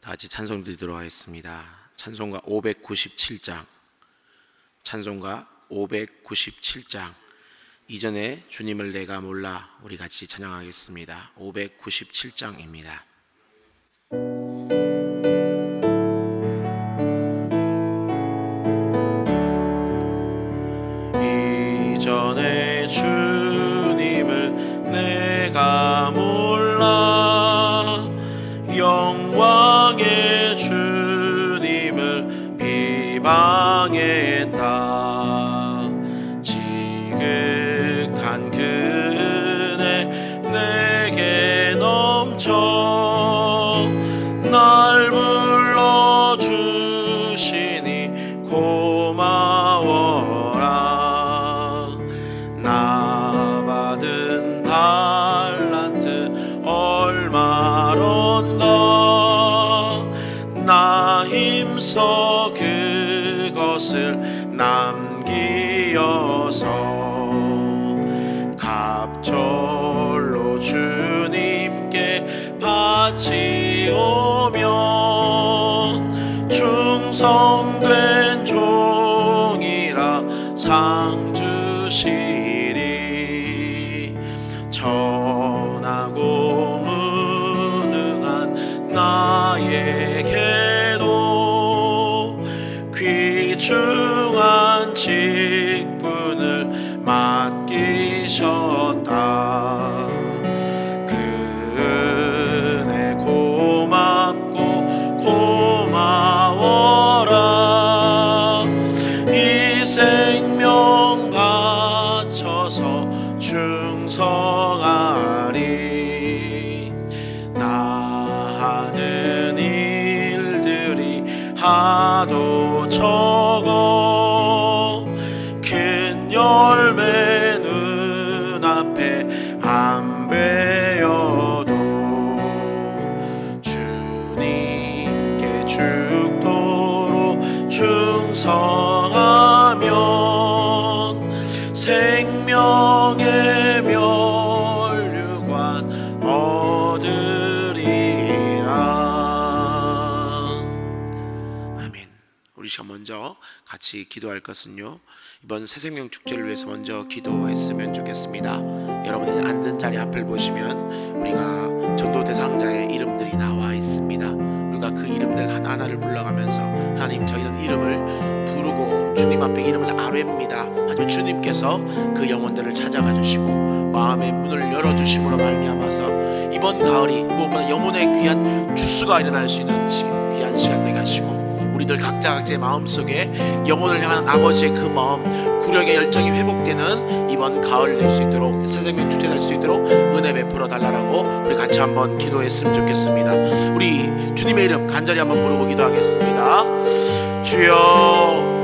다 같이 찬송 드리도록 하겠습니다. 찬송가 597장, 찬송가 597장. 이전에 주님을 내가 몰라, 우리 같이 찬양하겠습니다. 597장입니다. 이전에 주님을 내가 몰라, 영광의 주님을 비방했다. 지극한 그네 내게 넘쳐 날 불러주시니 고마워라. 나 받은 달란트 얼마론가, 나 힘써 그것을 남기어서 갑절로 주님께 바치오면 충성된 종이라 상 주시리. 천하고 무능한 나에게도 귀중한 직분을 맡기셨다. 그 은혜 고맙고 고마워라. 이 생명 바쳐서 충성하리. 나 하는 일들이 하도 적어 큰 열매 눈앞에 안 베어도 주님께 죽도록 충성하면 생명의 면류관 얻으리라. 아멘. 우리 시간 먼저 같이 기도할 것은요, 이번 새생명 축제를 위해서 먼저 기도했으면 좋겠습니다. 여러분이 앉은 자리 앞을 보시면 우리가 전도 대상자의 이름들이 나와 있습니다. 우리가 그 이름들 하나하나를 불러가면서, 하나님, 저희는 이름을 부르고 주님 앞에 이름을 아뢰입니다. 하지만 주님께서 그 영혼들을 찾아가 주시고 마음의 문을 열어주심으로 말미암아서 이번 가을이 무엇보다 영혼의 귀한 주수가 일어날 수 있는 귀한 시간 되게 하시고, 우리들 각자의 마음속에 영혼을 향한 아버지의 그 마음, 구력의 열정이 회복되는 이번 가을 될 수 있도록, 새생명 축제 될 수 있도록 은혜 베풀어 달라고 우리 같이 한번 기도했으면 좋겠습니다. 우리 주님의 이름 간절히 한번 부르고 기도하겠습니다. 주여,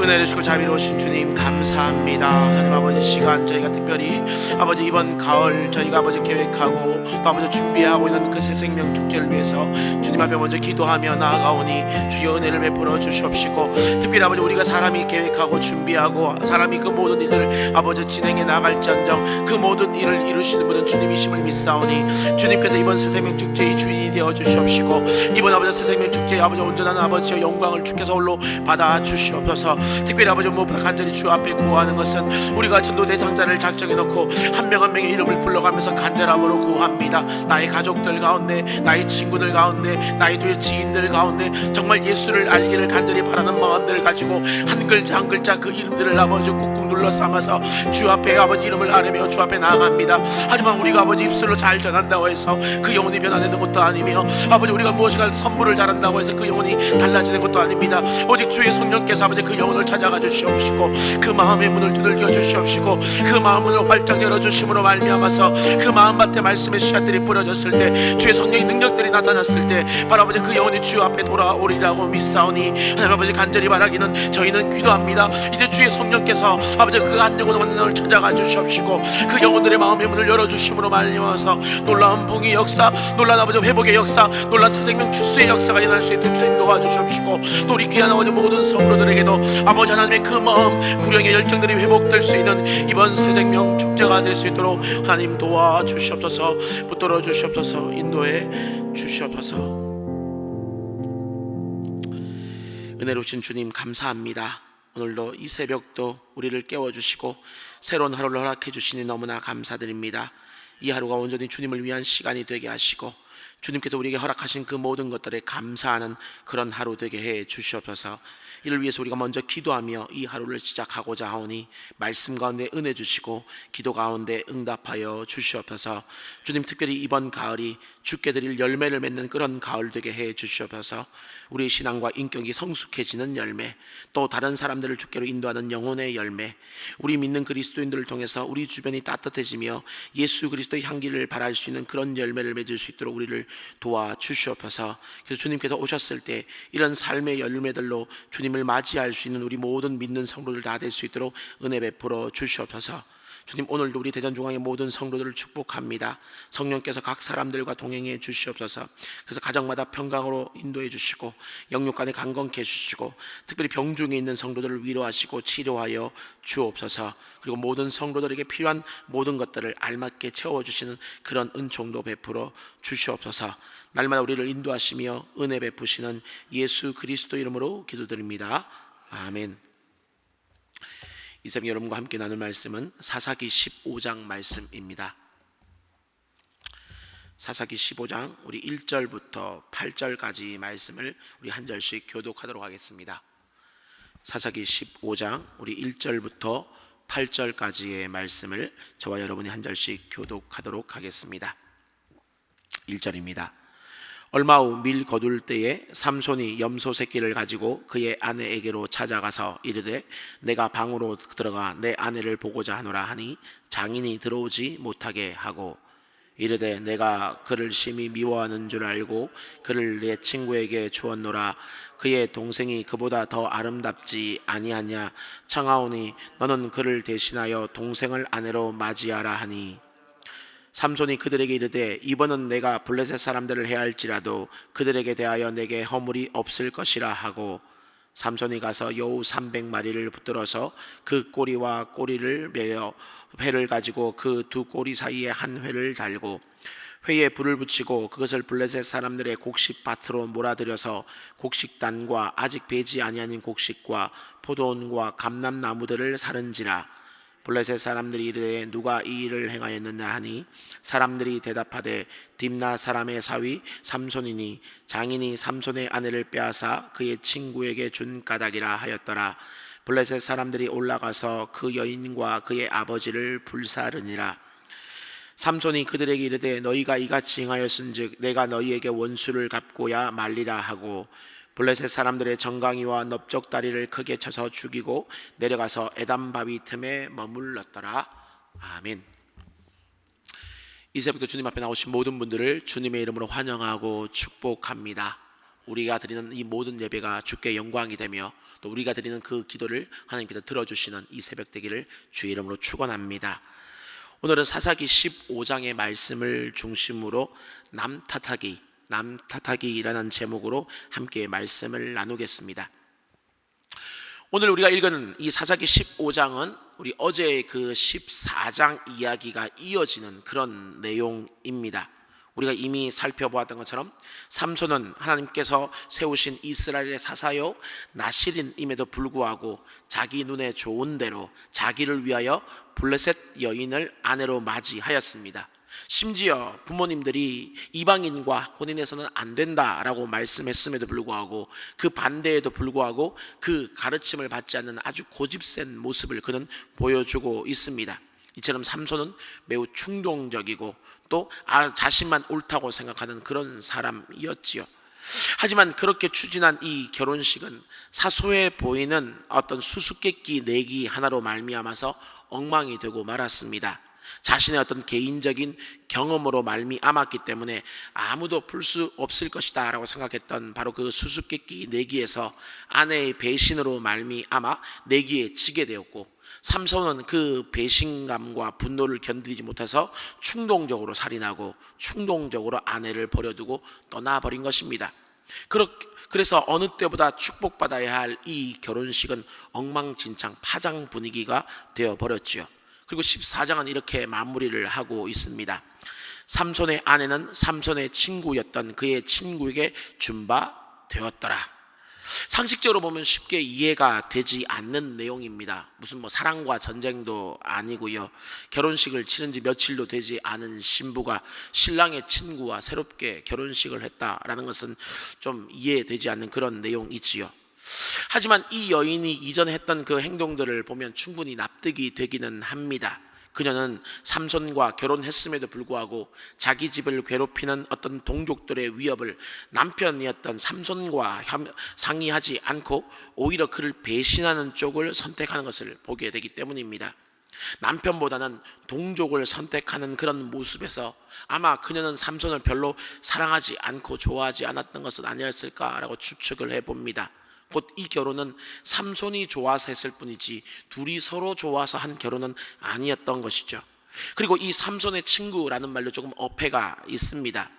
은혜를 주고 자비로우신 주님 감사합니다. 하나님 아버지, 시간 저희가 특별히 아버지 이번 가을 저희가 아버지 계획하고 또 아버지 준비하고 있는 그 새생명 축제를 위해서 주님 앞에 먼저 기도하며 나아가오니 주여 은혜를 베풀어 주시옵시고, 특별히 아버지 우리가 사람이 계획하고 준비하고 사람이 그 모든 일을 아버지 진행해 나갈지언정 그 모든 일을 이루시는 분은 주님이심을 믿사오니 주님께서 이번 새생명 축제의 주인이 되어 주시옵시고, 이번 아버지 새생명 축제의 아버지 온전한 아버지의 영광을 주께서 홀로 받아 주시옵소서. 특별히 아버지 무엇보다 간절히 주 앞에 구하는 것은 우리가 전도 대상자를 작정해 놓고 한 명 한 명의 이름을 불러가면서 간절함으로 구합니다. 나의 가족들 가운데, 나의 친구들 가운데, 나의 두 지인들 가운데 정말 예수를 알기를 간절히 바라는 마음들을 가지고 한 글자 한 글자 그 이름들을 아버지 꾹꾹 눌러 삼아서 주 앞에 아버지 이름을 아뢰며 주 앞에 나아갑니다. 하지만 우리가 아버지 입술로 잘 전한다고 해서 그 영혼이 변화되는 것도 아니며, 아버지 우리가 무엇인가 선물을 잘한다고 해서 그 영혼이 달라지는 것도 아닙니다. 오직 주의 성령께서 아버지 그 영혼을 찾아가 주시옵시고 그 마음의 문을 두들겨 주시옵시고 그 마음을 활짝 열어주심으로 말미암아서 그 마음밭에 말씀의 씨앗들이 뿌려졌을 때, 주의 성령의 능력들이 나타났을 때 바로 아버지 그 영혼이 주 앞에 돌아오리라고 믿사오니, 하나님 아버지 간절히 바라기는 저희는 기도합니다. 이제 주의 성령께서 아버지 그 한 영혼을 찾아가 주시옵시고 그 영혼들의 마음의 문을 열어주심으로 말미암아서 놀라운 붕의 역사, 놀라운 아버지 회복의 역사, 놀라운 새생명 주수의 역사가 일어날 수 있도록 주님 도와주시옵시고, 또 우리 귀한 아버지 모든 성도들에게도 아버지 하나님의 그 마음, 구령의 열정들이 회복될 수 있는 이번 새생명 축제가 될 수 있도록 하나님 도와주시옵소서. 붙들어 주시옵소서. 인도해 주시옵소서. 은혜로우신 주님 감사합니다. 오늘도 이 새벽도 우리를 깨워주시고 새로운 하루를 허락해 주시니 너무나 감사드립니다. 이 하루가 온전히 주님을 위한 시간이 되게 하시고 주님께서 우리에게 허락하신 그 모든 것들에 감사하는 그런 하루 되게 해 주시옵소서. 이를 위해서 우리가 먼저 기도하며 이 하루를 시작하고자 하오니 말씀 가운데 은혜 주시고 기도 가운데 응답하여 주시옵소서. 주님, 특별히 이번 가을이 주께 드릴 열매를 맺는 그런 가을 되게 해 주시옵소서. 우리의 신앙과 인격이 성숙해지는 열매, 또 다른 사람들을 주께로 인도하는 영혼의 열매, 우리 믿는 그리스도인들을 통해서 우리 주변이 따뜻해지며 예수 그리스도의 향기를 발할 수 있는 그런 열매를 맺을 수 있도록 우리를 도와주시옵소서. 그래서 주님께서 오셨을 때 이런 삶의 열매들로 주님을 맞이할 수 있는 우리 모든 믿는 성도들 다 될 수 있도록 은혜 베풀어 주시옵소서. 주님, 오늘도 우리 대전중앙의 모든 성도들을 축복합니다. 성령께서 각 사람들과 동행해 주시옵소서. 그래서 가정마다 평강으로 인도해 주시고 영육간에 강건케 해주시고 특별히 병중에 있는 성도들을 위로하시고 치료하여 주옵소서. 그리고 모든 성도들에게 필요한 모든 것들을 알맞게 채워주시는 그런 은총도 베풀어 주시옵소서. 날마다 우리를 인도하시며 은혜 베푸시는 예수 그리스도 이름으로 기도드립니다. 아멘. 이 새벽 여러분과 함께 나눌 말씀은 사사기 15장 말씀입니다. 사사기 15장 우리 1절부터 8절까지 말씀을 우리 한 절씩 교독하도록 하겠습니다. 사사기 15장 우리 1절부터 8절까지의 말씀을 저와 여러분이 한 절씩 교독하도록 하겠습니다. 1절입니다. 얼마 후 밀 거둘 때에 삼손이 염소 새끼를 가지고 그의 아내에게로 찾아가서 이르되 내가 방으로 들어가 내 아내를 보고자 하노라 하니 장인이 들어오지 못하게 하고 이르되 내가 그를 심히 미워하는 줄 알고 그를 내 친구에게 주었노라. 그의 동생이 그보다 더 아름답지 아니하냐. 청하오니 너는 그를 대신하여 동생을 아내로 맞이하라 하니 삼손이 그들에게 이르되 이번은 내가 블레셋 사람들을 해할지라도 그들에게 대하여 내게 허물이 없을 것이라 하고 삼손이 가서 여우 300마리를 붙들어서 그 꼬리와 꼬리를 매어 회를 가지고 그 두 꼬리 사이에 한 회를 달고 회에 불을 붙이고 그것을 블레셋 사람들의 곡식밭으로 몰아들여서 곡식단과 아직 배지 아니하는 곡식과 포도원과 감람나무들을 사른지라. 블레셋 사람들이 이르되 누가 이 일을 행하였느냐 하니 사람들이 대답하되 딥나 사람의 사위 삼손이니 장인이 삼손의 아내를 빼앗아 그의 친구에게 준 까닭이라 하였더라. 블레셋 사람들이 올라가서 그 여인과 그의 아버지를 불사르니라. 삼손이 그들에게 이르되 너희가 이같이 행하였은즉 내가 너희에게 원수를 갚고야 말리라 하고 블레셋 사람들의 정강이와 넓적다리를 크게 쳐서 죽이고 내려가서 에담 바위 틈에 머물렀더라. 아멘. 이 새벽도 주님 앞에 나오신 모든 분들을 주님의 이름으로 환영하고 축복합니다. 우리가 드리는 이 모든 예배가 주께 영광이 되며 또 우리가 드리는 그 기도를 하나님께서 들어주시는 이 새벽 되기를 주의 이름으로 축원합니다. 오늘은 사사기 15장의 말씀을 중심으로 남탓하기라는 제목으로 함께 말씀을 나누겠습니다. 오늘 우리가 읽은 이 사사기 15장은 우리 어제의 그 14장 이야기가 이어지는 그런 내용입니다. 우리가 이미 살펴보았던 것처럼 삼손은 하나님께서 세우신 이스라엘의 사사요 나실인임에도 불구하고 자기 눈에 좋은 대로 자기를 위하여 블레셋 여인을 아내로 맞이하였습니다. 심지어 부모님들이 이방인과 혼인해서는 안 된다라고 말씀했음에도 불구하고 그 반대에도 불구하고 그 가르침을 받지 않는 아주 고집센 모습을 그는 보여주고 있습니다. 이처럼 삼손은 매우 충동적이고 또 자신만 옳다고 생각하는 그런 사람이었지요. 하지만 그렇게 추진한 이 결혼식은 사소해 보이는 어떤 수수께끼 내기 하나로 말미암아서 엉망이 되고 말았습니다. 자신의 어떤 개인적인 경험으로 말미암았기 때문에 아무도 풀 수 없을 것이다 라고 생각했던 바로 그 수수께끼 내기에서 아내의 배신으로 말미암아 내기에 지게 되었고 삼손은 그 배신감과 분노를 견디지 못해서 충동적으로 살인하고 충동적으로 아내를 버려두고 떠나버린 것입니다. 그래서 어느 때보다 축복받아야 할 이 결혼식은 엉망진창 파장 분위기가 되어버렸지요. 그리고 14장은 이렇게 마무리를 하고 있습니다. 삼손의 아내는 삼손의 친구였던 그의 친구에게 준 바 되었더라. 상식적으로 보면 쉽게 이해가 되지 않는 내용입니다. 무슨 뭐 사랑과 전쟁도 아니고요. 결혼식을 치른 지 며칠도 되지 않은 신부가 신랑의 친구와 새롭게 결혼식을 했다라는 것은 좀 이해되지 않는 그런 내용이지요. 하지만 이 여인이 이전에 했던 그 행동들을 보면 충분히 납득이 되기는 합니다. 그녀는 삼손과 결혼했음에도 불구하고 자기 집을 괴롭히는 어떤 동족들의 위협을 남편이었던 삼손과 상의하지 않고 오히려 그를 배신하는 쪽을 선택하는 것을 보게 되기 때문입니다. 남편보다는 동족을 선택하는 그런 모습에서 아마 그녀는 삼손을 별로 사랑하지 않고 좋아하지 않았던 것은 아니었을까라고 추측을 해봅니다. 곧 이 결혼은 삼손이 좋아서 했을 뿐이지 둘이 서로 좋아서 한 결혼은 아니었던 것이죠. 그리고 이 삼손의 친구라는 말도 조금 어폐가 있습니다.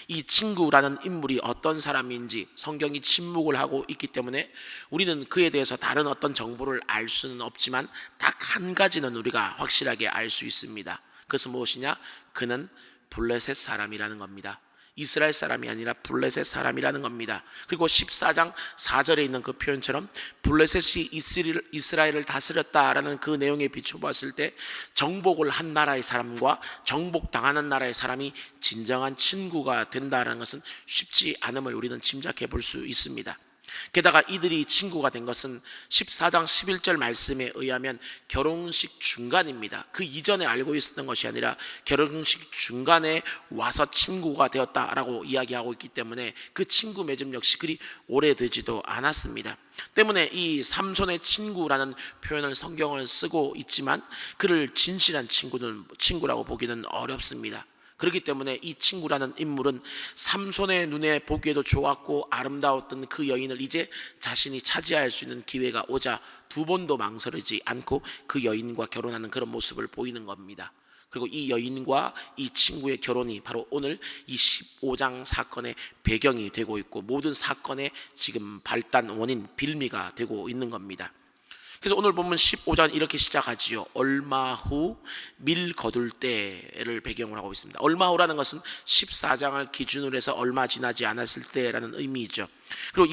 이 친구라는 인물이 어떤 사람인지 성경이 침묵을 하고 있기 때문에 우리는 그에 대해서 다른 어떤 정보를 알 수는 없지만 딱 한 가지는 우리가 확실하게 알 수 있습니다. 그것은 무엇이냐? 그는 블레셋 사람이라는 겁니다. 이스라엘 사람이 아니라 블레셋 사람이라는 겁니다. 그리고 14장 4절에 있는 그 표현처럼 블레셋이 이스라엘을 다스렸다라는 그 내용에 비춰봤을 때 정복을 한 나라의 사람과 정복당하는 나라의 사람이 진정한 친구가 된다는 것은 쉽지 않음을 우리는 짐작해 볼 수 있습니다. 게다가 이들이 친구가 된 것은 14장 11절 말씀에 의하면 결혼식 중간입니다. 그 이전에 알고 있었던 것이 아니라 결혼식 중간에 와서 친구가 되었다라고 이야기하고 있기 때문에 그 친구 맺음 역시 그리 오래되지도 않았습니다. 때문에 이 삼손의 친구라는 표현을 성경을 쓰고 있지만 그를 진실한 친구라고 보기는 어렵습니다. 그렇기 때문에 이 친구라는 인물은 삼손의 눈에 보기에도 좋았고 아름다웠던 그 여인을 이제 자신이 차지할 수 있는 기회가 오자 두 번도 망설이지 않고 그 여인과 결혼하는 그런 모습을 보이는 겁니다. 그리고 이 여인과 이 친구의 결혼이 바로 오늘 이 15장 사건의 배경이 되고 있고 모든 사건의 지금 발단 원인 빌미가 되고 있는 겁니다. 그래서 오늘 보면 15장 이렇게 시작하지요. 얼마 후 밀 거둘 때를 배경으로 하고 있습니다. 얼마 후라는 것은 14장을 기준으로 해서 얼마 지나지 않았을 때라는 의미이죠. 그리고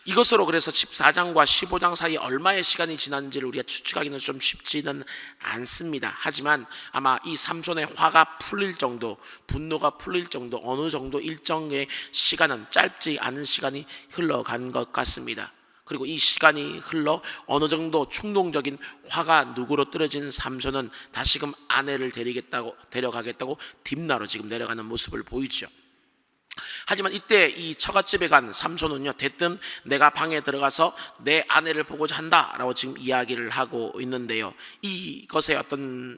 이것으로 그래서 14장과 15장 사이에 얼마의 시간이 지났는지를 우리가 추측하기는 좀 쉽지는 않습니다. 하지만 아마 이 삼손의 화가 풀릴 정도, 분노가 풀릴 정도, 어느 정도 일정의 시간은 짧지 않은 시간이 흘러간 것 같습니다. 그리고 이 시간이 흘러 어느 정도 충동적인 화가 누구로 떨어진 삼손은 다시금 아내를 데려가겠다고 딥나로 지금 내려가는 모습을 보이죠. 하지만 이때 이 처갓집에 간 삼손은요, 대뜸 내가 방에 들어가서 내 아내를 보고자 한다라고 지금 이야기를 하고 있는데요. 이것의 어떤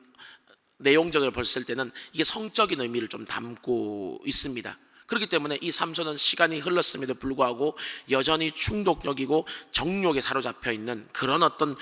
내용적으로 봤을 때는 이게 성적인 의미를 좀 담고 있습니다. 그렇기 때문에 이 삼손은 시간이 흘렀음에도 불구하고 여전히 충동적이고 정욕에 사로잡혀 있는 그런 어떤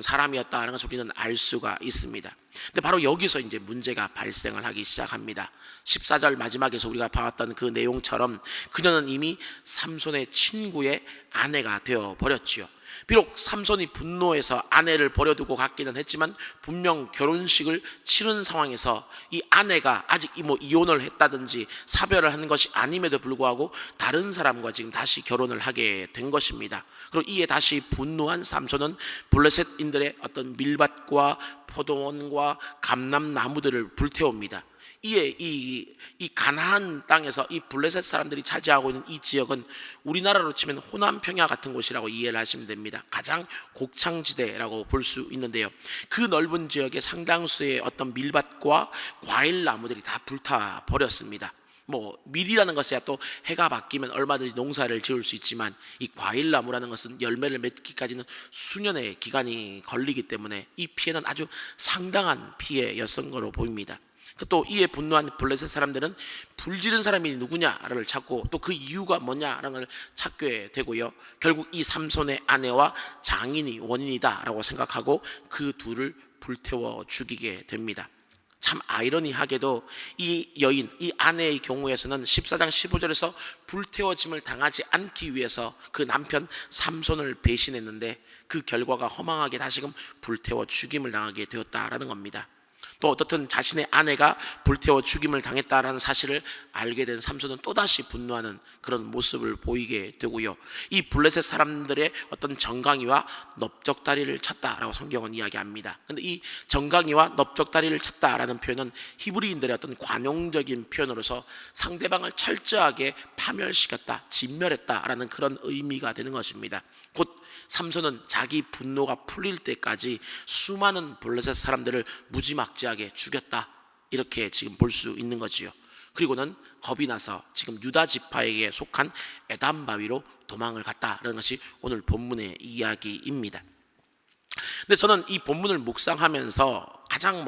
사람이었다는 것을 우리는 알 수가 있습니다. 근데 바로 여기서 이제 문제가 발생을 하기 시작합니다. 14절 마지막에서 우리가 봐왔던 그 내용처럼 그녀는 이미 삼손의 친구의 아내가 되어 버렸지요. 비록 삼손이 분노해서 아내를 버려두고 갔기는 했지만 분명 결혼식을 치른 상황에서 이 아내가 아직 이혼을 했다든지 사별을 한 것이 아님에도 불구하고 다른 사람과 지금 다시 결혼을 하게 된 것입니다. 그리고 이에 다시 분노한 삼손은 블레셋인들의 어떤 밀밭과 포도원과 감람나무들을 불태웁니다. 이에 이 가나안 땅에서 이 블레셋 사람들이 차지하고 있는 이 지역은 우리나라로 치면 호남 평야 같은 곳이라고 이해를 하시면 됩니다. 가장 곡창지대라고 볼 수 있는데요. 그 넓은 지역에 상당수의 어떤 밀밭과 과일 나무들이 다 불타 버렸습니다. 밀이라는 것이야 또 해가 바뀌면 얼마든지 농사를 지을 수 있지만 이 과일나무라는 것은 열매를 맺기까지는 수년의 기간이 걸리기 때문에 이 피해는 아주 상당한 피해였던 것으로 보입니다. 또 이에 분노한 블레셋 사람들은 불지른 사람이 누구냐를 찾고 또 그 이유가 뭐냐라는 걸 찾게 되고요. 결국 이 삼손의 아내와 장인이 원인이다라고 생각하고 그 둘을 불태워 죽이게 됩니다. 참 아이러니하게도 이 여인, 이 아내의 경우에서는 14장 15절에서 불태워짐을 당하지 않기 위해서 그 남편 삼손을 배신했는데 그 결과가 허망하게 다시금 불태워 죽임을 당하게 되었다라는 겁니다. 또 어떻든 자신의 아내가 불태워 죽임을 당했다라는 사실을 알게 된 삼손은 또다시 분노하는 그런 모습을 보이게 되고요. 이 블레셋 사람들의 어떤 정강이와 넓적다리를 쳤다라고 성경은 이야기합니다. 그런데 이 정강이와 넓적다리를 쳤다라는 표현은 히브리인들의 어떤 관용적인 표현으로서 상대방을 철저하게 파멸시켰다, 진멸했다라는 그런 의미가 되는 것입니다. 곧 삼손은 자기 분노가 풀릴 때까지 수많은 블레셋 사람들을 무지막지하게 죽였다, 이렇게 지금 볼 수 있는 거지요. 그리고는 겁이 나서 지금 유다 지파에게 속한 에담 바위로 도망을 갔다라는 것이 오늘 본문의 이야기입니다. 근데 저는 이 본문을 묵상하면서 가장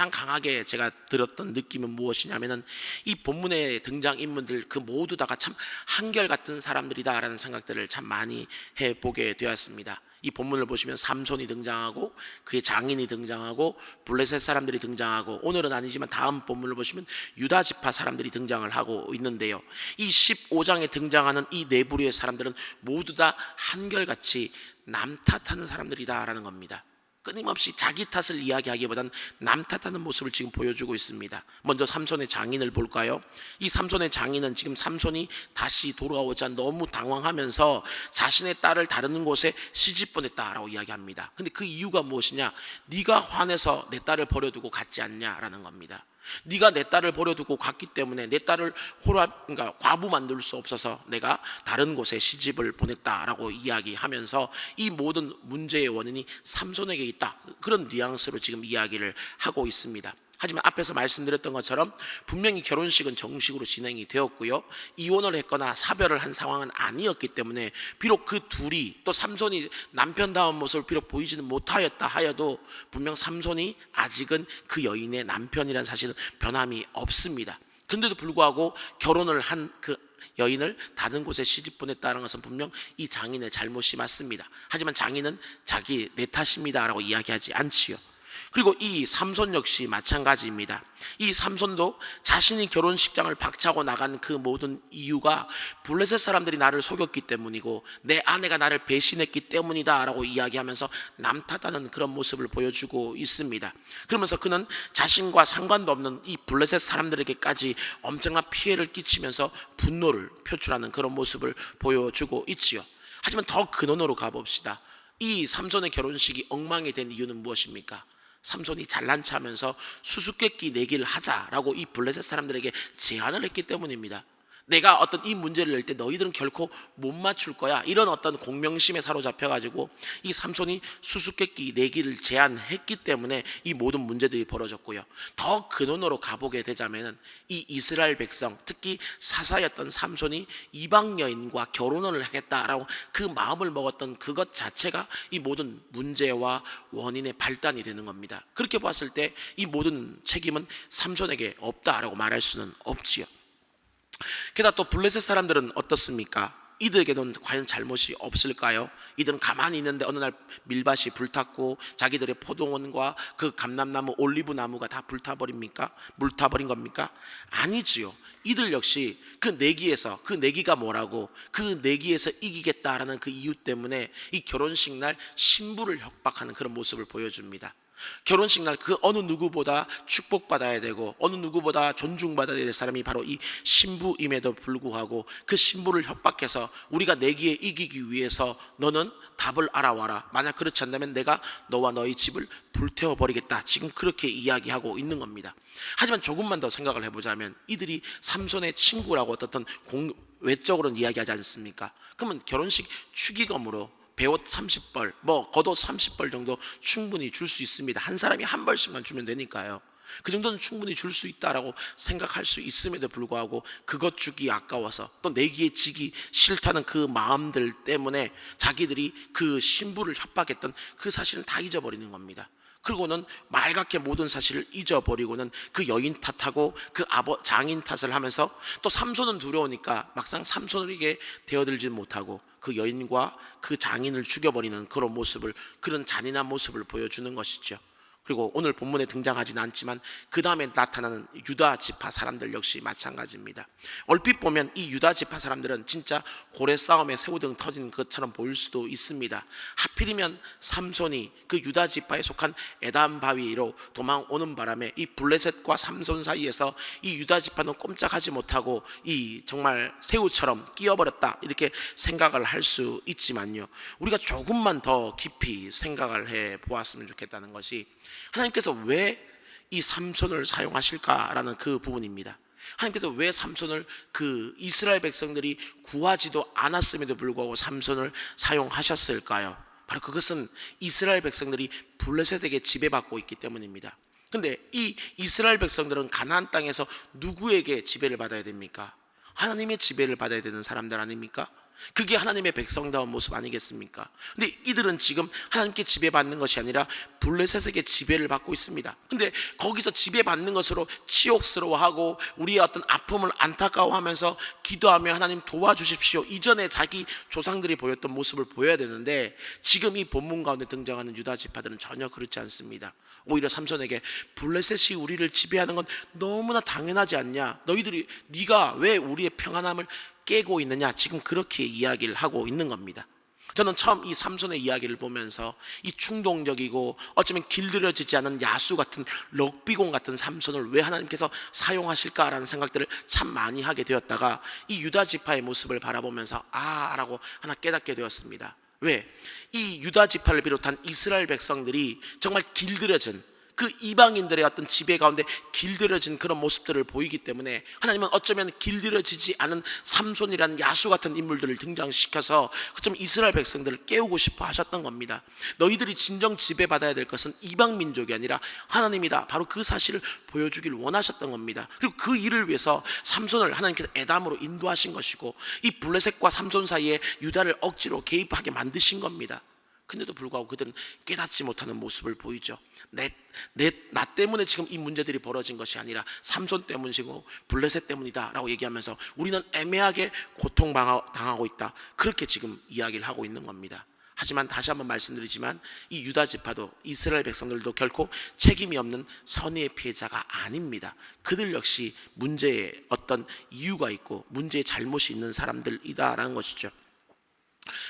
강하게 제가 들었던 느낌은 무엇이냐면은 이 본문의 등장인물들 그 모두 다가 참 한결같은 사람들이다라는 생각들을 참 많이 해보게 되었습니다. 이 본문을 보시면 삼손이 등장하고 그의 장인이 등장하고 블레셋 사람들이 등장하고 오늘은 아니지만 다음 본문을 보시면 유다 지파 사람들이 등장을 하고 있는데요. 이 15장에 등장하는 이 네 부류의 사람들은 모두 다 한결같이 남 탓하는 사람들이다라는 겁니다. 끊임없이 자기 탓을 이야기하기보다는 남 탓하는 모습을 지금 보여주고 있습니다. 먼저 삼손의 장인을 볼까요? 이 삼손의 장인은 지금 삼손이 다시 돌아오자 너무 당황하면서 자신의 딸을 다른 곳에 시집 보냈다라고 이야기합니다. 근데 그 이유가 무엇이냐? 네가 화내서 내 딸을 버려두고 갔지 않냐라는 겁니다. 네가 내 딸을 버려두고 갔기 때문에 내 딸을 그러니까 과부 만들 수 없어서 내가 다른 곳에 시집을 보냈다라고 이야기하면서 이 모든 문제의 원인이 삼손에게 있다, 그런 뉘앙스로 지금 이야기를 하고 있습니다. 하지만 앞에서 말씀드렸던 것처럼 분명히 결혼식은 정식으로 진행이 되었고요, 이혼을 했거나 사별을 한 상황은 아니었기 때문에 비록 그 둘이 또 삼손이 남편다운 모습을 비록 보이지는 못하였다 하여도 분명 삼손이 아직은 그 여인의 남편이라는 사실은 변함이 없습니다. 그런데도 불구하고 결혼을 한 그 여인을 다른 곳에 시집 보냈다는 것은 분명 이 장인의 잘못이 맞습니다. 하지만 장인은 자기 내 탓입니다 라고 이야기하지 않지요. 그리고 이 삼손 역시 마찬가지입니다. 이 삼손도 자신이 결혼식장을 박차고 나간 그 모든 이유가 블레셋 사람들이 나를 속였기 때문이고 내 아내가 나를 배신했기 때문이다 라고 이야기하면서 남 탓하는 그런 모습을 보여주고 있습니다. 그러면서 그는 자신과 상관도 없는 이 블레셋 사람들에게까지 엄청난 피해를 끼치면서 분노를 표출하는 그런 모습을 보여주고 있지요. 하지만 더 근원으로 가봅시다. 이 삼손의 결혼식이 엉망이 된 이유는 무엇입니까? 삼손이 잘난 체하면서 수수께끼 내기를 하자라고 이 블레셋 사람들에게 제안을 했기 때문입니다. 내가 어떤 이 문제를 낼 때 너희들은 결코 못 맞출 거야, 이런 어떤 공명심에 사로잡혀가지고 이 삼손이 수수께끼 내기를 제안했기 때문에 이 모든 문제들이 벌어졌고요. 더 근원으로 가보게 되자면 이 이스라엘 백성, 특히 사사였던 삼손이 이방 여인과 결혼을 하겠다라고 그 마음을 먹었던 그것 자체가 이 모든 문제와 원인의 발단이 되는 겁니다. 그렇게 봤을 때 이 모든 책임은 삼손에게 없다라고 말할 수는 없지요. 게다가 또 블레셋 사람들은 어떻습니까? 이들에게는 과연 잘못이 없을까요? 이들은 가만히 있는데 어느 날 밀밭이 불탔고 자기들의 포도원과 그 감람나무, 올리브 나무가 다 불타버린 겁니까? 아니지요. 이들 역시 그 내기에서, 그 내기가 뭐라고, 그 내기에서 이기겠다라는 그 이유 때문에 이 결혼식 날 신부를 협박하는 그런 모습을 보여줍니다. 결혼식 날 그 어느 누구보다 축복받아야 되고 어느 누구보다 존중받아야 될 사람이 바로 이 신부임에도 불구하고 그 신부를 협박해서 우리가 내기에 이기기 위해서 너는 답을 알아와라, 만약 그렇지 않다면 내가 너와 너희 집을 불태워버리겠다, 지금 그렇게 이야기하고 있는 겁니다. 하지만 조금만 더 생각을 해보자면 이들이 삼손의 친구라고 어떻든 외적으로는 이야기하지 않습니까? 그러면 결혼식 축의금으로 배옷 30벌, 겉옷 30벌 정도 충분히 줄 수 있습니다. 한 사람이 한 벌씩만 주면 되니까요. 그 정도는 충분히 줄 수 있다라고 생각할 수 있음에도 불구하고 그것 주기 아까워서 또 내기에 지기 싫다는 그 마음들 때문에 자기들이 그 신부를 협박했던 그 사실은 다 잊어버리는 겁니다. 그리고는 말갛게 모든 사실을 잊어버리고는 그 여인 탓하고 그 장인 탓을 하면서 또 삼손은 두려우니까 막상 삼손에게 되어들지 못하고 그 여인과 그 장인을 죽여버리는 그런 모습을, 그런 잔인한 모습을 보여주는 것이죠. 그리고 오늘 본문에 등장하지는 않지만 그 다음에 나타나는 유다 지파 사람들 역시 마찬가지입니다. 얼핏 보면 이 유다 지파 사람들은 진짜 고래 싸움에 새우등 터진 것처럼 보일 수도 있습니다. 하필이면 삼손이 그 유다 지파에 속한 에담 바위로 도망오는 바람에 이 블레셋과 삼손 사이에서 이 유다 지파는 꼼짝하지 못하고 이 정말 새우처럼 끼어버렸다, 이렇게 생각을 할 수 있지만요, 우리가 조금만 더 깊이 생각을 해 보았으면 좋겠다는 것이, 하나님께서 왜 이 삼손을 사용하실까라는 그 부분입니다. 하나님께서 왜 삼손을, 그 이스라엘 백성들이 구하지도 않았음에도 불구하고 삼손을 사용하셨을까요? 바로 그것은 이스라엘 백성들이 블레셋에게 지배받고 있기 때문입니다. 근데 이 이스라엘 백성들은 가나안 땅에서 누구에게 지배를 받아야 됩니까? 하나님의 지배를 받아야 되는 사람들 아닙니까? 그게 하나님의 백성다운 모습 아니겠습니까? 근데 이들은 지금 하나님께 지배받는 것이 아니라 블레셋에게 지배를 받고 있습니다. 근데 거기서 지배받는 것으로 치욕스러워하고 우리의 어떤 아픔을 안타까워하면서 기도하며 하나님 도와주십시오, 이전에 자기 조상들이 보였던 모습을 보여야 되는데, 지금 이 본문 가운데 등장하는 유다 지파들은 전혀 그렇지 않습니다. 오히려 삼손에게 블레셋이 우리를 지배하는 건 너무나 당연하지 않냐, 네가 왜 우리의 평안함을 깨고 있느냐, 지금 그렇게 이야기를 하고 있는 겁니다. 저는 처음 이 삼손의 이야기를 보면서 이 충동적이고 어쩌면 길들여지지 않은 야수 같은, 럭비공 같은 삼손을 왜 하나님께서 사용하실까라는 생각들을 참 많이 하게 되었다가 이 유다 지파의 모습을 바라보면서 라고 하나 깨닫게 되었습니다. 왜? 이 유다 지파를 비롯한 이스라엘 백성들이 정말 길들여진, 그 이방인들의 어떤 지배 가운데 길들여진 그런 모습들을 보이기 때문에 하나님은 어쩌면 길들여지지 않은 삼손이라는 야수 같은 인물들을 등장시켜서 좀 이스라엘 백성들을 깨우고 싶어 하셨던 겁니다. 너희들이 진정 지배받아야 될 것은 이방 민족이 아니라 하나님이다, 바로 그 사실을 보여주길 원하셨던 겁니다. 그리고 그 일을 위해서 삼손을 하나님께서 에담으로 인도하신 것이고, 이 블레셋과 삼손 사이에 유다를 억지로 개입하게 만드신 겁니다. 근데도 불구하고 그들은 깨닫지 못하는 모습을 보이죠. 나 때문에 지금 이 문제들이 벌어진 것이 아니라 삼손 때문이고 블레셋 때문이다 라고 얘기하면서 우리는 애매하게 고통당하고 있다, 그렇게 지금 이야기를 하고 있는 겁니다. 하지만 다시 한번 말씀드리지만 이 유다 지파도 이스라엘 백성들도 결코 책임이 없는 선의의 피해자가 아닙니다. 그들 역시 문제에 어떤 이유가 있고 문제에 잘못이 있는 사람들이다라는 것이죠.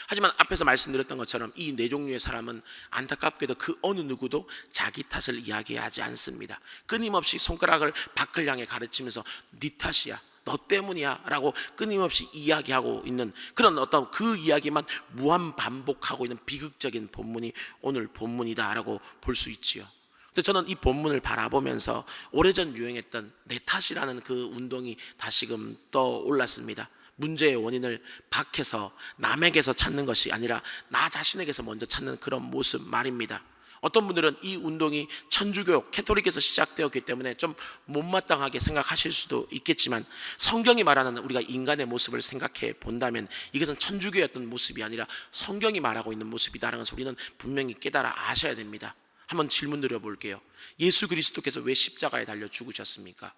하지만 앞에서 말씀드렸던 것처럼 이 네 종류의 사람은 안타깝게도 그 어느 누구도 자기 탓을 이야기하지 않습니다. 끊임없이 손가락을 밖을 향해 가르치면서 네 탓이야, 너 때문이야 라고 끊임없이 이야기하고 있는 그런 어떤 그 이야기만 무한 반복하고 있는 비극적인 본문이 오늘 본문이다 라고 볼 수 있지요. 근데 저는 이 본문을 바라보면서 오래전 유행했던 내 탓이라는 그 운동이 다시금 떠올랐습니다. 문제의 원인을 밖에서 남에게서 찾는 것이 아니라 나 자신에게서 먼저 찾는 그런 모습 말입니다. 어떤 분들은 이 운동이 천주교 캐톨릭에서 시작되었기 때문에 좀 못마땅하게 생각하실 수도 있겠지만, 성경이 말하는 우리가 인간의 모습을 생각해 본다면 이것은 천주교의 어떤 모습이 아니라 성경이 말하고 있는 모습이다라는 것을 우리는 분명히 깨달아 아셔야 됩니다. 한번 질문 드려볼게요. 예수 그리스도께서 왜 십자가에 달려 죽으셨습니까?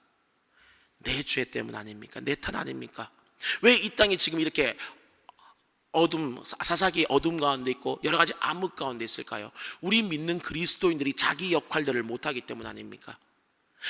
내 죄 때문 아닙니까? 내 탓 아닙니까? 왜 이 땅이 지금 이렇게 사사기 어둠 가운데 있고 여러 가지 암흑 가운데 있을까요? 우리 믿는 그리스도인들이 자기 역할들을 못하기 때문 아닙니까?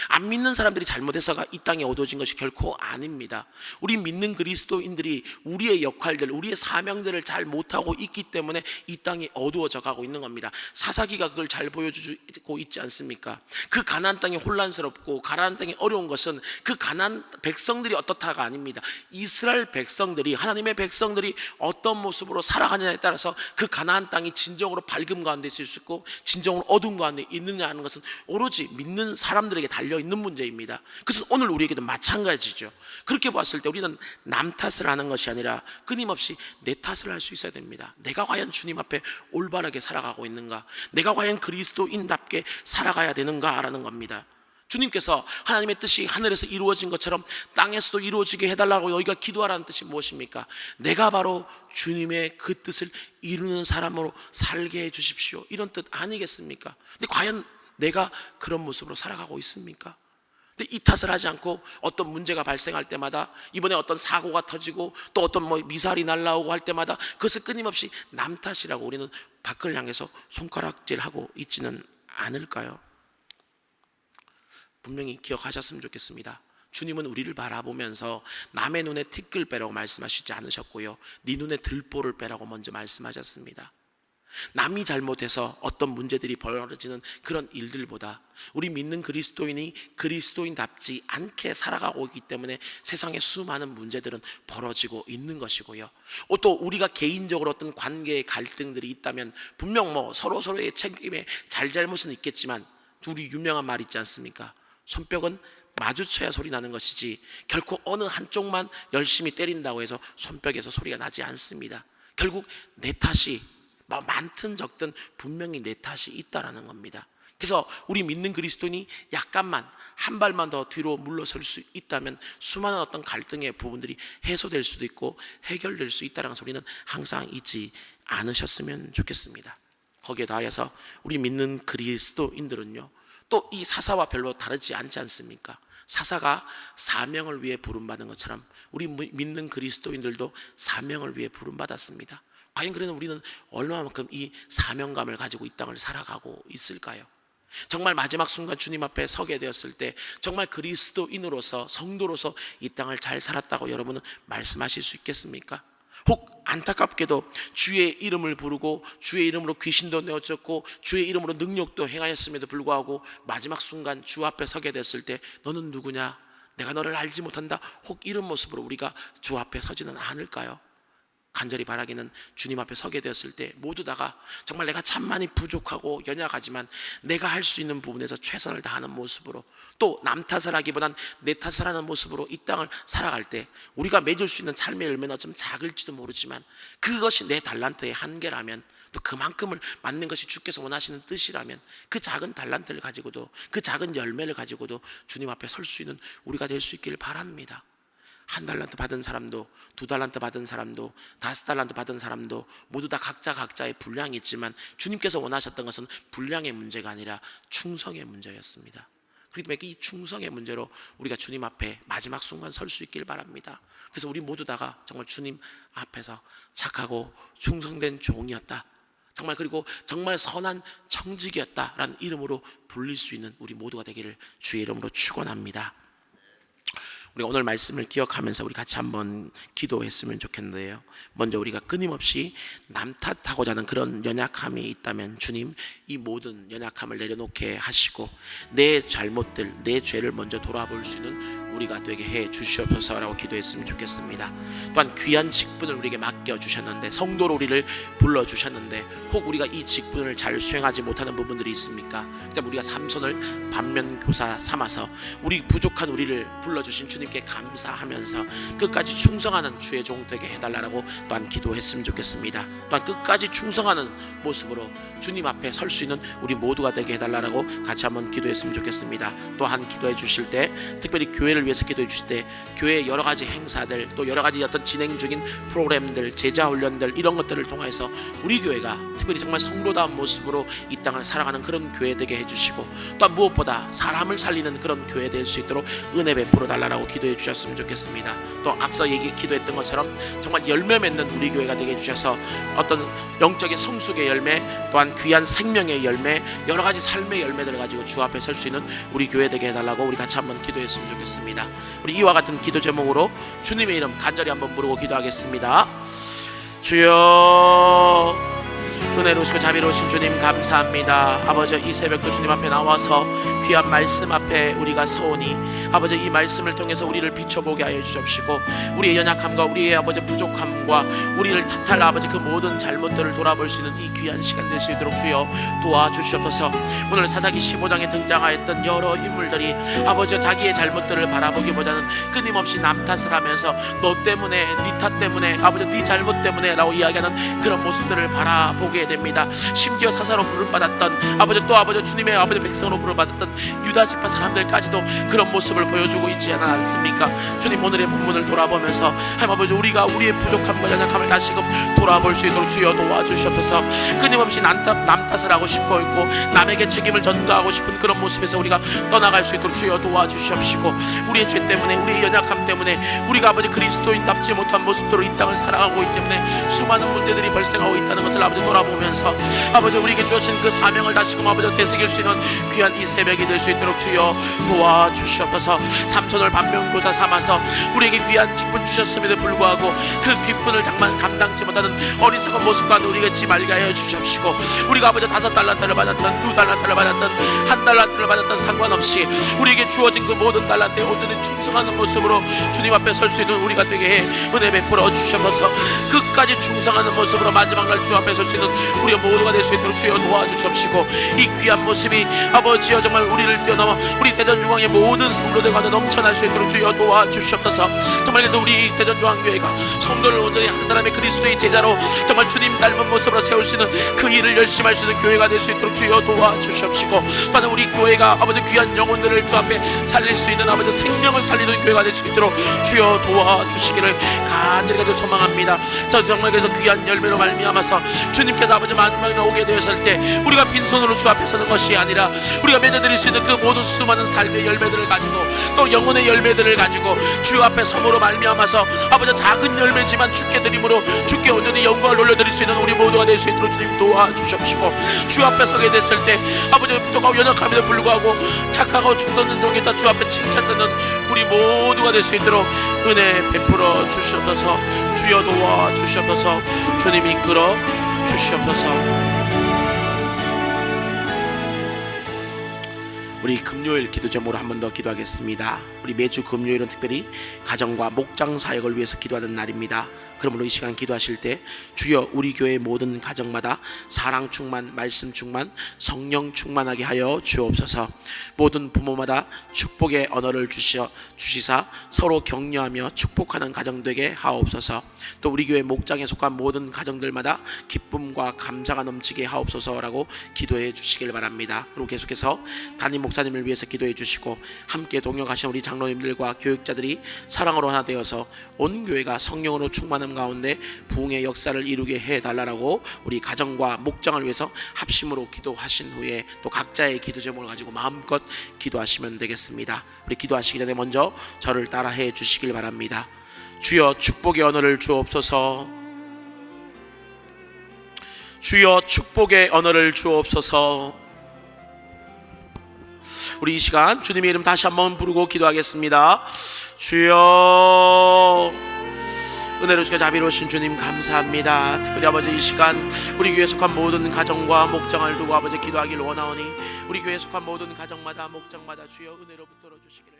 안 믿는 사람들이 잘못해서가 이 땅에 어두워진 것이 결코 아닙니다. 우리 믿는 그리스도인들이 우리의 역할들, 우리의 사명들을 잘 못하고 있기 때문에 이 땅이 어두워져 가고 있는 겁니다. 사사기가 그걸 잘 보여주고 있지 않습니까? 그 가나안 땅이 혼란스럽고 가나안 땅이 어려운 것은 그 가나안 백성들이 어떻다가 아닙니다. 이스라엘 백성들이, 하나님의 백성들이 어떤 모습으로 살아가느냐에 따라서 그 가나안 땅이 진정으로 밝음 가운데 있을 수 있고 진정으로 어둠 가운데 있느냐 하는 것은 오로지 믿는 사람들에게 달려있는 문제입니다. 그래서 오늘 우리에게도 마찬가지죠. 그렇게 봤을 때 우리는 남 탓을 하는 것이 아니라 끊임없이 내 탓을 할 수 있어야 됩니다. 내가 과연 주님 앞에 올바르게 살아가고 있는가, 내가 과연 그리스도인답게 살아가야 되는가 라는 겁니다. 주님께서 하나님의 뜻이 하늘에서 이루어진 것처럼 땅에서도 이루어지게 해달라고 너희가 기도하라는 뜻이 무엇입니까? 내가 바로 주님의 그 뜻을 이루는 사람으로 살게 해주십시오, 이런 뜻 아니겠습니까? 근데 과연 내가 그런 모습으로 살아가고 있습니까? 근데 이 탓을 하지 않고 어떤 문제가 발생할 때마다, 이번에 어떤 사고가 터지고 또 어떤 미사일이 날라오고 할 때마다 그것을 끊임없이 남 탓이라고 우리는 밖을 향해서 손가락질하고 있지는 않을까요? 분명히 기억하셨으면 좋겠습니다. 주님은 우리를 바라보면서 남의 눈에 티끌 빼라고 말씀하시지 않으셨고요, 네 눈에 들보를 빼라고 먼저 말씀하셨습니다. 남이 잘못해서 어떤 문제들이 벌어지는 그런 일들보다 우리 믿는 그리스도인이 그리스도인답지 않게 살아가고 있기 때문에 세상에 수많은 문제들은 벌어지고 있는 것이고요, 또 우리가 개인적으로 어떤 관계의 갈등들이 있다면 분명 서로의 책임에 잘잘못은 있겠지만, 우리 유명한 말 있지 않습니까? 손뼉은 마주쳐야 소리 나는 것이지 결코 어느 한쪽만 열심히 때린다고 해서 손뼉에서 소리가 나지 않습니다. 결국 내 탓이 많든 적든 분명히 내 탓이 있다라는 겁니다. 그래서 우리 믿는 그리스도인이 약간만 한 발만 더 뒤로 물러설 수 있다면 수많은 어떤 갈등의 부분들이 해소될 수도 있고 해결될 수 있다는 소리는 항상 잊지 않으셨으면 좋겠습니다. 거기에 더하여서 우리 믿는 그리스도인들은요, 또 이 사사와 별로 다르지 않지 않습니까? 사사가 사명을 위해 부름받은 것처럼 우리 믿는 그리스도인들도 사명을 위해 부름받았습니다. 과연 그러면 우리는 얼마만큼 이 사명감을 가지고 이 땅을 살아가고 있을까요? 정말 마지막 순간 주님 앞에 서게 되었을 때 정말 그리스도인으로서, 성도로서 이 땅을 잘 살았다고 여러분은 말씀하실 수 있겠습니까? 혹 안타깝게도 주의 이름을 부르고 주의 이름으로 귀신도 내어쫓고 주의 이름으로 능력도 행하였음에도 불구하고 마지막 순간 주 앞에 서게 됐을 때 너는 누구냐? 내가 너를 알지 못한다. 혹 이런 모습으로 우리가 주 앞에 서지는 않을까요? 간절히 바라기는 주님 앞에 서게 되었을 때 모두 다가 정말 내가 참 많이 부족하고 연약하지만 내가 할 수 있는 부분에서 최선을 다하는 모습으로, 또 남 탓을 하기보단 내 탓을 하는 모습으로 이 땅을 살아갈 때 우리가 맺을 수 있는 삶의 열매는 좀 작을지도 모르지만 그것이 내 달란트의 한계라면, 또 그만큼을 맞는 것이 주께서 원하시는 뜻이라면 그 작은 달란트를 가지고도, 그 작은 열매를 가지고도 주님 앞에 설 수 있는 우리가 될 수 있기를 바랍니다. 한 달란트 받은 사람도, 두 달란트 받은 사람도, 5달란트 받은 사람도 모두 다 각자의 분량이 있지만 주님께서 원하셨던 것은 분량의 문제가 아니라 충성의 문제였습니다. 그렇기 때문에 이 충성의 문제로 우리가 주님 앞에 마지막 순간 설 수 있길 바랍니다. 그래서 우리 모두 다가 정말 주님 앞에서 착하고 충성된 종이었다, 정말 그리고 정말 선한 청직이었다라는 이름으로 불릴 수 있는 우리 모두가 되기를 주의 이름으로 축원합니다. 우리가 오늘 말씀을 기억하면서 우리 같이 한번 기도했으면 좋겠는데요, 먼저 우리가 끊임없이 남 탓하고자 하는 그런 연약함이 있다면 주님 이 모든 연약함을 내려놓게 하시고 내 잘못들, 내 죄를 먼저 돌아볼 수 있는 우리가 되게 해 주시옵소서라고 기도했으면 좋겠습니다. 또한 귀한 직분을 우리에게 맡겨주셨는데, 성도로 우리를 불러주셨는데 혹 우리가 이 직분을 잘 수행하지 못하는 부분들이 있습니까? 그때 우리가 삼손을 반면교사 삼아서 우리 부족한 우리를 불러주신 주님께 감사하면서 끝까지 충성하는 주의 종 되게 해달라고 또한 기도했으면 좋겠습니다. 또한 끝까지 충성하는 모습으로 주님 앞에 설 수 있는 우리 모두가 되게 해달라고 같이 한번 기도했으면 좋겠습니다. 또한 기도해 주실 때, 특별히 교회를 위해서 기도해 주실 때 교회의 여러 가지 행사들, 또 여러 가지 어떤 진행 중인 프로그램들, 제자 훈련들, 이런 것들을 통해서 우리 교회가 특별히 정말 성도다운 모습으로 이 땅을 살아가는 그런 교회 되게 해주시고, 또한 무엇보다 사람을 살리는 그런 교회 될 수 있도록 은혜 베풀어 달라고 기도해 주셨으면 좋겠습니다. 또 앞서 기도했던 것처럼 정말 열매 맺는 우리 교회가 되게 해주셔서 어떤 영적인 성숙의 열매, 또한 귀한 생명의 열매, 여러 가지 삶의 열매들을 가지고 주 앞에 설 수 있는 우리 교회 되게 해달라고 우리 같이 한번 기도했으면 좋겠습니다. 우리 이와 같은 기도 제목으로 주님의 이름 간절히 한번 부르고 기도하겠습니다. 주여, 은혜로우시고 자비로우신 주님 감사합니다. 아버지, 이 새벽도 주님 앞에 나와서 귀한 말씀 앞에 우리가 서오니 아버지, 이 말씀을 통해서 우리를 비춰보게 하여 주옵시고 우리의 연약함과 우리의 아버지 부족함과 우리를 탓할 아버지 그 모든 잘못들을 돌아볼 수 있는 이 귀한 시간 될 수 있도록 주여 도와주시옵소서. 오늘 사사기 15장에 등장하였던 여러 인물들이 아버지 자기의 잘못들을 바라보기보다는 끊임없이 남 탓을 하면서 너 때문에, 네 탓 때문에, 아버지 네 잘못 때문에 라고 이야기하는 그런 모습들을 바라보게 됩니다. 심지어 사사로 부름받았던 아버지, 또 아버지 주님의 아버지 백성으로 부름받았던 유다 지파 사람들까지도 그런 모습을 보여주고 있지 않았습니까? 주님, 오늘의 본문을 돌아보면서 하나님 아버지, 우리가 우리의 부족함과 연약함을 다시금 돌아볼 수 있도록 주여 도와주시옵소서. 끊임없이 남 탓을 하고 싶어 있고 남에게 책임을 전가하고 싶은 그런 모습에서 우리가 떠나갈 수 있도록 주여 도와주시옵시고, 우리의 죄 때문에, 우리의 연약함 때문에 우리가 아버지 그리스도인답지 못한 모습으로 이 땅을 살아가고 있기 때문에 수많은 문제들이 발생하고 있다는 것을 아버지 돌아보면서 아버지 우리에게 주어진 그 사명을 다시금 아버지 되새길 수 있는 귀한 이 새벽이 될 수 있도록 주여 도와주시옵소서. 삼손을 반면교사 삼아서 우리에게 귀한 직분 주셨음에도 불구하고 그 기쁨을 정말 감당치 못하는 어리석은 모습과 우리가 말게 하여 주시옵시고, 우리가 아버지 5달란트를 받았던 2달란트를 받았던 1달란트를 받았던 상관없이 우리에게 주어진 그 모든 달란트에 온전히 충성하는 모습으로 주님 앞에 설 수 있는 우리가 되게 해 은혜 베풀어 주시옵소서. 끝까지 충성하는 모습으로 마지막 날 주 앞에 설 수 있는 우리 모두가 될 수 있도록 주여 도와주시옵시고, 이 귀한 모습이 아버지여 정말 우리를 뛰어넘어 우리 대전중앙의 모든 성도들과도 넘쳐날 수 있도록 주여 도와주시옵소서. 정말 그래서 우리 대전중앙교회가 성도를 온전히 한 사람의 그리스도의 제자로 정말 주님 닮은 모습으로 세울 수 있는 그 일을 열심히 할 수 있는 교회가 될 수 있도록 주여 도와주시옵시고, 또한 우리 교회가 아버지 귀한 영혼들을 주 앞에 살릴 수 있는 아버지 생명을 살리는 교회가 될 수 있도록 주여 도와주시기를 간절히 소망합니다. 저 정말 그래서 귀한 열매로 말미암아서 주님께서 아버지 마지막에 오게 되었을 때 우리가 빈손으로 주 앞에 서는 것이 아니라 우리가 맺어드릴 수 있는 그 모든 수많은 삶의 열매들을 가지고 또 영혼의 열매들을 가지고 주 앞에 섬으로 말미암아서 아버지 작은 열매지만 주께 드림으로 주께 온전히 영광을 돌려드릴 수 있는 우리 모두가 될 수 있도록 주님 도와주시옵시고, 주 앞에 서게 됐을 때 아버지 부족하고 연약함에도 불구하고 착하고 충성된 종이 있다 주 앞에 칭찬 듣는 우리 모두가 될 수 있도록 은혜 베풀어 주시옵소서. 주여 도와주시옵소서. 주님 이끌어 주시옵소서. 우리 금요일 기도 제목으로 한 번 더 기도하겠습니다. 우리 매주 금요일은 특별히 가정과 목장 사역을 위해서 기도하는 날입니다. 그러므로 이 시간 기도하실 때 주여 우리 교회 모든 가정마다 사랑 충만, 말씀 충만, 성령 충만하게 하여 주옵소서. 모든 부모마다 축복의 언어를 주시사 서로 격려하며 축복하는 가정 되게 하옵소서. 또 우리 교회 목장에 속한 모든 가정들마다 기쁨과 감사가 넘치게 하옵소서라고 기도해 주시길 바랍니다. 그리고 계속해서 담임 목사님을 위해서 기도해 주시고, 함께 동역하신 우리 장로님들과 교육자들이 사랑으로 하나 되어서 온 교회가 성령으로 충만한 가운데 부흥의 역사를 이루게 해달라고 우리 가정과 목장을 위해서 합심으로 기도하신 후에 또 각자의 기도 제목을 가지고 마음껏 기도하시면 되겠습니다. 우리 기도하시기 전에 먼저 저를 따라해 주시길 바랍니다. 주여 축복의 언어를 주옵소서. 주여 축복의 언어를 주옵소서. 우리 이 시간 주님의 이름 다시 한번 부르고 기도하겠습니다. 주여, 은혜로우시고 자비로우신 주님 감사합니다. 특별히 아버지 이 시간 우리 교회에 속한 모든 가정과 목장을 두고 아버지 기도하기를 원하오니 우리 교회에 속한 모든 가정마다 목장마다 주여 은혜로 붙들어 주시기를